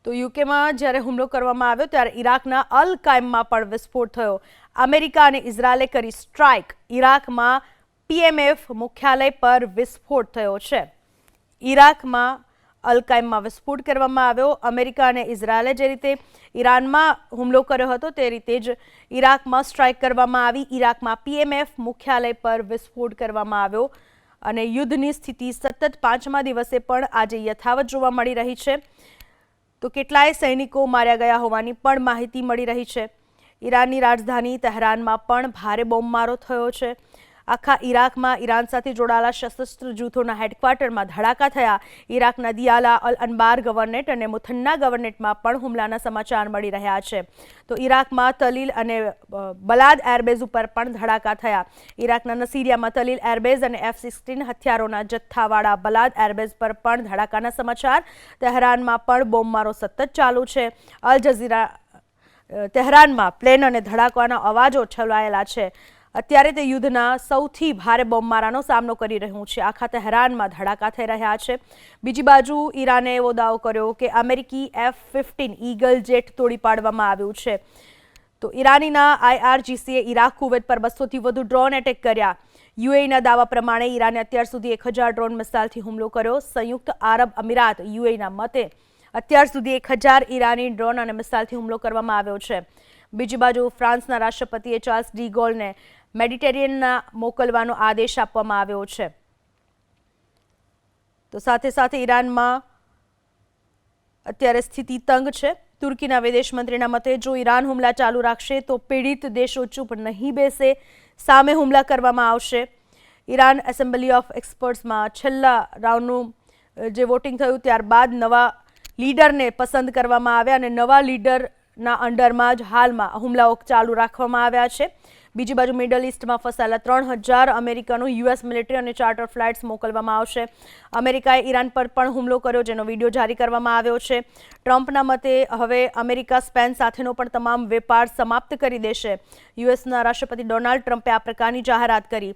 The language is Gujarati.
તો યુકેમાં જ્યારે હુમલો કરવામાં આવ્યો ત્યારે ઈરાકના અલ કાયમમાં પણ વિસ્ફોટ થયો. અમેરિકા અને ઇઝરાયેલે કરી સ્ટ્રાઇક. ઈરાકમાં પીએમએફ મુખ્યાલય પર વિસ્ફોટ થયો છે. ઈરાકમાં અલ કાયમમાં વિસ્ફોટ કરવામાં આવ્યો. અમેરિકા અને ઇઝરાયેલે જે રીતે ઈરાનમાં હુમલો કર્યો હતો તે રીતે જ ઈરાકમાં સ્ટ્રાઇક કરવામાં આવી. ઈરાકમાં પીએમએફ મુખ્યાલય પર વિસ્ફોટ કરવામાં આવ્યો અને યુદ્ધની સ્થિતિ સતત 5મા દિવસે પણ આજે યથાવત જોવા મળી રહી છે. તો કેટલાય સૈનિકો માર્યા ગયા હોવાની પણ માહિતી મળી રહી છે. ઈરાનની રાજધાની તહેરાનમાં પણ ભારે બોમ્બમારો થયો છે. આખા ઈરાકમાં ઈરાન સાથે જોડાયેલા સશસ્ત્ર જૂથોના હેડક્વાર્ટરમાં ધડાકા થયા. ઈરાકના દિયાલા, અલ અનબાર ગવર્નેટ અને મુથન્ના ગવર્નેટમાં પણ હુમલાના સમાચાર મળી રહ્યા છે. તો ઈરાકમાં તલીલ અને બલાદ એરબેઝ ઉપર પણ ધડાકા થયા. ઈરાકના નસીરિયામાં તલીલ એરબેઝ અને F-16 હથિયારોના જથ્થાવાળા બલાદ એરબેઝ પર પણ ધડાકાના સમાચાર. તહેરાનમાં પણ બોમ્બમારો સતત ચાલુ છે. અલ જઝીરા તહેરાનમાં પ્લેન અને ધડાકાના અવાજો છવાયેલા છે. અત્યારે તે યુદ્ધના સૌથી ભારે બોમ્બમારાનો સામનો કરી રહ્યું છે. આખા તહેરાનમાં ધડાકા થઈ રહ્યા છે. બીજી બાજુ ઈરાને એવો દાવો કર્યો કે અમેરિકી F-15 ઈગલ જેટ તોડી પાડવામાં આવ્યું છે. તો ઈરાનીના IRGCએ ઈરાક કુવેત પર 200થી વધુ ડ્રોન એટેક કર્યા. યુએઈના દાવા પ્રમાણે ઈરાને અત્યાર સુધી 1000 ડ્રોન મિસાઇલથી હુમલો કર્યો. સંયુક્ત આરબ અમીરાત યુએઈના મતે અત્યાર સુધી 1000 ઈરાની ડ્રોન અને મિસાઇલથી હુમલો કરવામાં આવ્યો છે. બીજી બાજુ ફ્રાન્સના રાષ્ટ્રપતિએ ચાર્લ્સ ડી ગોલને મેડિટેરિયનમાં મોકલવાનો આદેશ આપવામાં આવ્યો છે. તો સાથે સાથે ઈરાનમાં અત્યારે સ્થિતિ તંગ છે. તુર્કીના વિદેશ મંત્રીના મતે જો ઈરાન હુમલા ચાલુ રાખશે તો પીડિત દેશો ચૂપ નહીં બેસે, સામે હુમલા કરવામાં આવશે. ઈરાન એસેમ્બલી ઓફ એક્સપર્ટ્સમાં છેલ્લા રાઉન્ડનું જે વોટિંગ થયું ત્યારબાદ નવા લીડરને પસંદ કરવામાં આવ્યા અને નવા લીડરના અંડરમાં જ હાલમાં હુમલાઓ ચાલુ રાખવામાં આવ્યા છે. બીજી બાજુ મિડલ ઇસ્ટમાં ફસાયેલા 3000 અમેરિકનો યુએસ મિલિટરી અને ચાર્ટર ફ્લાઇટ્સ મોકલવામાં આવશે. અમેરિકાએ ઈરાન પર પણ હુમલો કર્યો જેનો વિડીયો જારી કરવામાં આવ્યો છે. ટ્રમ્પના મતે હવે અમેરિકા સ્પેન સાથેનો પણ તમામ વેપાર સમાપ્ત કરી દેશે. યુએસના રાષ્ટ્રપતિ ડોનાલ્ડ ટ્રમ્પે આ પ્રકારની જાહેરાત કરી.